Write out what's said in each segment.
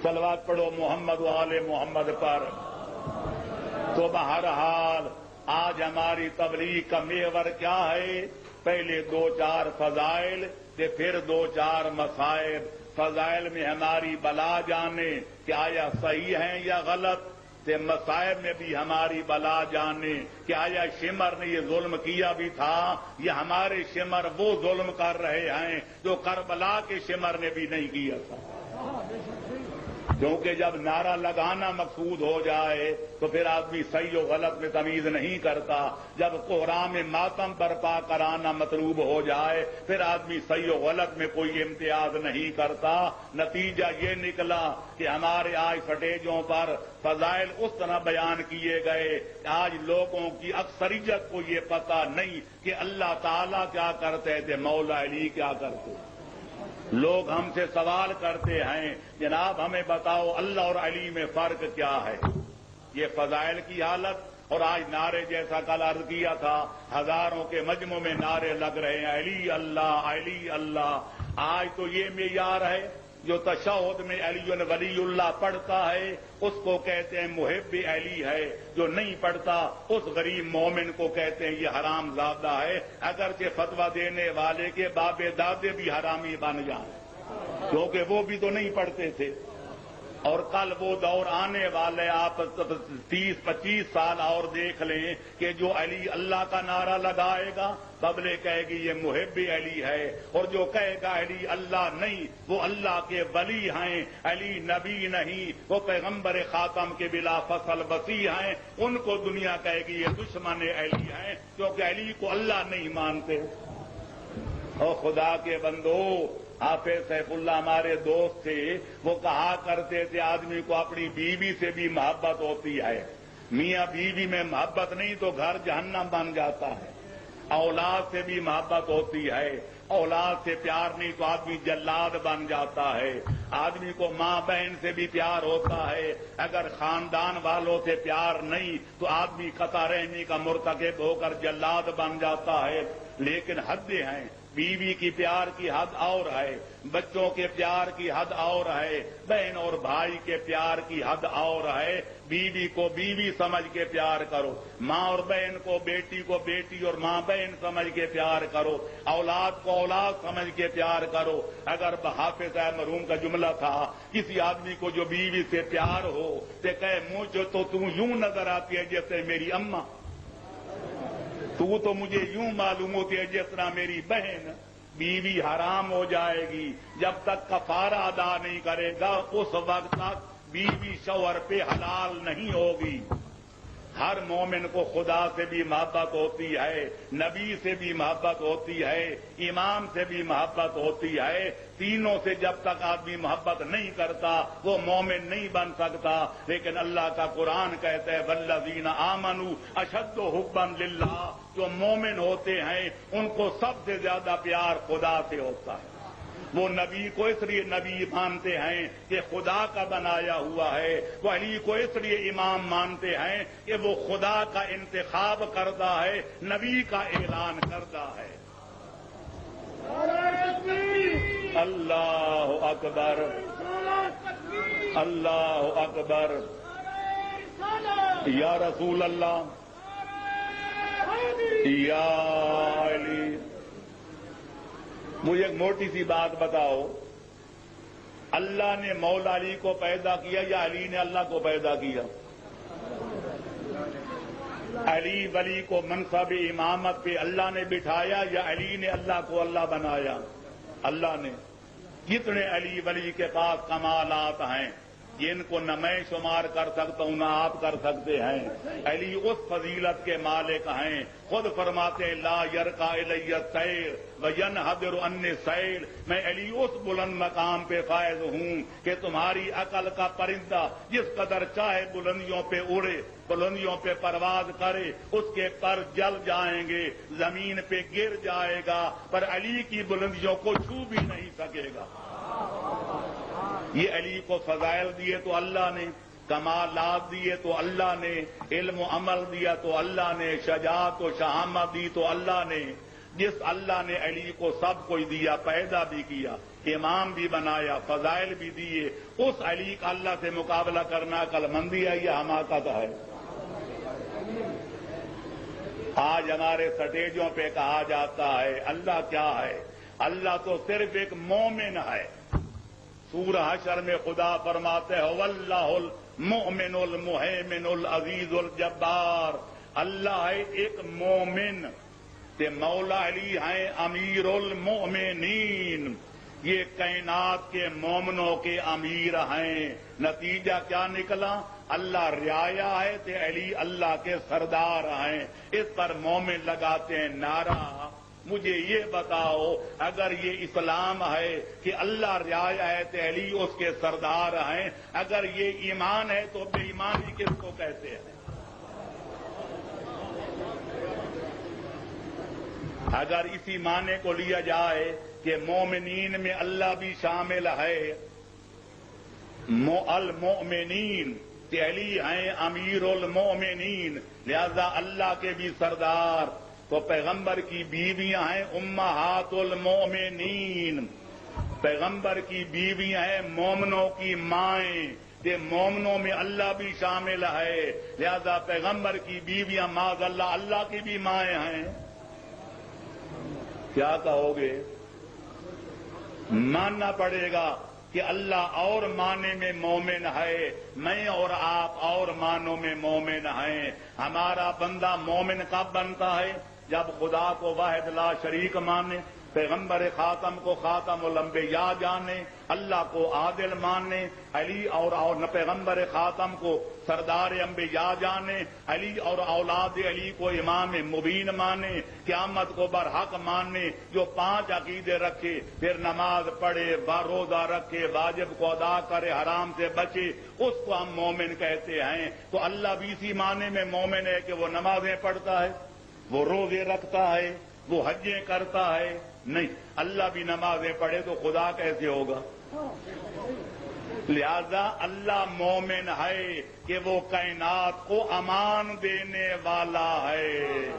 صلوات پڑھو محمد و آل محمد پر۔ تو بہرحال آج ہماری تبلیغ کا محور کیا ہے؟ پہلے 2-4 فضائل پھر 2-4 مسائل۔ فضائل میں ہماری بلا جانے کہ آیا صحیح ہیں یا غلط، مسائب میں بھی ہماری بلا جانے کہ آیا شمر نے یہ ظلم کیا بھی تھا یا ہمارے شمر وہ ظلم کر رہے ہیں جو کربلا کے شمر نے بھی نہیں کیا تھا۔ کیونکہ جب نعرہ لگانا مقصود ہو جائے تو پھر آدمی صحیح و غلط میں تمیز نہیں کرتا۔ جب کوہرام ماتم برپا کرانا مطلوب ہو جائے پھر آدمی صحیح و غلط میں کوئی امتیاز نہیں کرتا۔ نتیجہ یہ نکلا کہ ہمارے آج سٹیجوں پر فضائل اس طرح بیان کیے گئے کہ آج لوگوں کی اکثریت کو یہ پتہ نہیں کہ اللہ تعالیٰ کیا کرتے تھے، مولا علی کیا کرتے۔ لوگ ہم سے سوال کرتے ہیں جناب ہمیں بتاؤ اللہ اور علی میں فرق کیا ہے؟ یہ فضائل کی حالت۔ اور آج نعرے جیسا کل عرض کیا تھا، ہزاروں کے مجمع میں نعرے لگ رہے ہیں علی اللہ علی اللہ۔ آج تو یہ معیار ہے جو تشہد میں علی ولی اللہ پڑھتا ہے اس کو کہتے ہیں محب علی ہے، جو نہیں پڑھتا اس غریب مومن کو کہتے ہیں یہ حرام زادہ ہے، اگرچہ فتویٰ دینے والے کے باپ دادے بھی حرامی بن جائیں کیونکہ وہ بھی تو نہیں پڑھتے تھے۔ اور کل وہ دور آنے والے، آپ 30-25 سال اور دیکھ لیں کہ جو علی اللہ کا نعرہ لگائے گا تبلے کہے گی یہ محب علی ہے، اور جو کہے گا علی اللہ نہیں وہ اللہ کے ولی ہیں، علی نبی نہیں وہ پیغمبر خاتم کے بلا فصل بسی ہیں، ان کو دنیا کہے گی یہ دشمن علی ہیں کیونکہ علی کو اللہ نہیں مانتے۔ اور خدا کے بندو، حافظ سیف اللہ ہمارے دوست تھے، وہ کہا کرتے تھے آدمی کو اپنی بیوی سے بھی محبت ہوتی ہے، میاں بیوی میں محبت نہیں تو گھر جہنم بن جاتا ہے۔ اولاد سے بھی محبت ہوتی ہے، اولاد سے پیار نہیں تو آدمی جلاد بن جاتا ہے۔ آدمی کو ماں بہن سے بھی پیار ہوتا ہے، اگر خاندان والوں سے پیار نہیں تو آدمی قطع رحمی کا مرتکب ہو کر جلاد بن جاتا ہے۔ لیکن حدیں ہیں، بیوی کی پیار کی حد اور ہے، بچوں کے پیار کی حد اور ہے، بہن اور بھائی کے پیار کی حد اور ہے۔ بیوی کو بیوی سمجھ کے پیار کرو، ماں اور بہن کو بیٹی اور ماں بہن سمجھ کے پیار کرو، اولاد کو اولاد سمجھ کے پیار کرو۔ اگر حافظ صاحب مرحوم کا جملہ تھا کسی آدمی کو جو بیوی سے پیار ہو تو کہے مجھے تو یوں نظر آتی ہے جیسے میری اماں، تو مجھے یوں معلوم ہوتی ہے جس طرح میری بہن۔ بیوی حرام ہو جائے گی جب تک کفارہ ادا نہیں کرے گا، اس وقت تک بیوی شوہر پہ حلال نہیں ہوگی۔ ہر مومن کو خدا سے بھی محبت ہوتی ہے، نبی سے بھی محبت ہوتی ہے، امام سے بھی محبت ہوتی ہے۔ تینوں سے جب تک آدمی محبت نہیں کرتا وہ مومن نہیں بن سکتا۔ لیکن اللہ کا قرآن کہتا ہے والذین آمنوا اشد حبا للہ، جو مومن ہوتے ہیں ان کو سب سے زیادہ پیار خدا سے ہوتا ہے۔ وہ نبی کو اس لیے نبی مانتے ہیں کہ خدا کا بنایا ہوا ہے، وہ علی کو اس لیے امام مانتے ہیں کہ وہ خدا کا انتخاب کردہ ہے، نبی کا اعلان کردہ ہے۔ اللہ اکبر اللہ اکبر یا رسول اللہ یا علی۔ مجھے ایک موٹی سی بات بتاؤ، اللہ نے مولا علی کو پیدا کیا یا علی نے اللہ کو پیدا کیا؟ علی ولی کو منصب امامت پہ اللہ نے بٹھایا یا علی نے اللہ کو اللہ بنایا؟ اللہ نے۔ کتنے علی ولی کے پاس کمالات ہیں جن کو نہ میں شمار کر سکتا ہوں نہ آپ کر سکتے ہیں۔ علی اس فضیلت کے مالک ہیں، خود فرماتے ہیں لا یرقى الی الطیر وینحدر عنی السیل، میں علی اس بلند مقام پہ فائز ہوں کہ تمہاری عقل کا پرندہ جس قدر چاہے بلندیوں پہ اڑے، بلندیوں پہ پرواز کرے، اس کے پر جل جائیں گے، زمین پہ گر جائے گا، پر علی کی بلندیوں کو چھو بھی نہیں سکے گا۔ یہ علی کو فضائل دیے تو اللہ نے، کمالات دیے تو اللہ نے، علم و عمل دیا تو اللہ نے، شجاعت و شہامت دی تو اللہ نے۔ جس اللہ نے علی کو سب کچھ دیا، پیدا بھی کیا، امام بھی بنایا، فضائل بھی دیے، اس علی کا اللہ سے مقابلہ کرنا عقل مندی ہے یا حماقت ہے؟ آج ہمارے سٹیجوں پہ کہا جاتا ہے اللہ کیا ہے؟ اللہ تو صرف ایک مومن ہے۔ سورہ حشر میں خدا فرماتے ہیں واللہ المؤمن المہیمن العزیز الجبار، اللہ ہے ایک مومن، تے مولا علی ہیں امیر المؤمنین، یہ کائنات کے مومنوں کے امیر ہیں۔ نتیجہ کیا نکلا؟ اللہ رعایا ہے تے علی اللہ کے سردار ہیں۔ اس پر مومن لگاتے ہیں نعرہ، مجھے یہ بتاؤ اگر یہ اسلام ہے کہ اللہ رعایا ہے تے علی اس کے سردار ہیں، اگر یہ ایمان ہے تو بے ایمانی کس کو کہتے ہیں؟ اگر اسی معنی کو لیا جائے کہ مومنین میں اللہ بھی شامل ہے، المؤمنین کہ علی ہیں امیر المؤمنین، لہذا اللہ کے بھی سردار، تو پیغمبر کی بیویاں ہیں امہات المؤمنین، پیغمبر کی بیویاں ہیں مومنوں کی مائیں، کہ مومنوں میں اللہ بھی شامل ہے، لہذا پیغمبر کی بیویاں معاذ اللہ اللہ کی بھی مائیں ہیں۔ کیا کہو گے؟ ماننا پڑے گا کہ اللہ اور معنی میں مومن ہے، میں اور آپ اور معنوں میں مومن ہیں۔ ہمارا بندہ مومن کب بنتا ہے؟ جب خدا کو واحد لا شریک مانے، پیغمبر خاتم کو خاتم الانبیاء جانے، اللہ کو عادل مانے، علی اور پیغمبر خاتم کو سردار انبیاء جانے، علی اور اولاد علی کو امام مبین مانے، قیامت کو برحق مانے، جو 5 عقیدے رکھے، پھر نماز پڑھے، روزہ رکھے، واجب کو ادا کرے، حرام سے بچے، اس کو ہم مومن کہتے ہیں۔ تو اللہ بھی اسی معنی میں مومن ہے کہ وہ نمازیں پڑھتا ہے، وہ روزے رکھتا ہے، وہ حجیں کرتا ہے؟ نہیں، اللہ بھی نمازیں پڑھے تو خدا کیسے ہوگا؟ لہذا اللہ مومن ہے کہ وہ کائنات کو امان دینے والا ہے،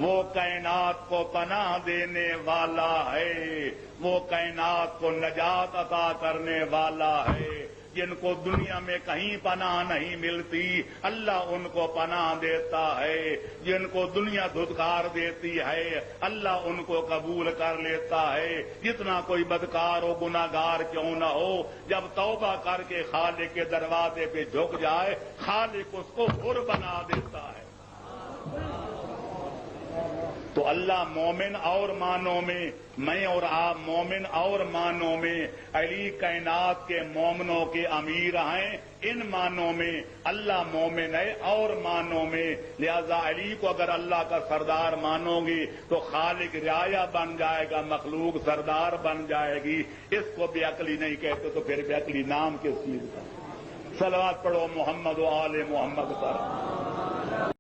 وہ کائنات کو پناہ دینے والا ہے، وہ کائنات کو نجات عطا کرنے والا ہے۔ جن کو دنیا میں کہیں پناہ نہیں ملتی اللہ ان کو پناہ دیتا ہے، جن کو دنیا دھتکار دیتی ہے اللہ ان کو قبول کر لیتا ہے۔ جتنا کوئی بدکار ہو گناہگار کیوں نہ ہو، جب توبہ کر کے خالق کے دروازے پہ جھک جائے خالق اس کو حر بنا دیتا ہے۔ تو اللہ مومن اور معنوں میں، میں اور آپ مومن اور معنوں میں، علی کائنات کے مومنوں کے امیر ہیں ان معنوں میں، اللہ مومن ہے اور معنوں میں، لہذا علی کو اگر اللہ کا سردار مانو گی تو خالق رعایا بن جائے گا، مخلوق سردار بن جائے گی۔ اس کو بے عقلی نہیں کہتے تو پھر بے عقلی نام کس چیز کا؟ صلوات پڑھو محمد و آل محمد پر۔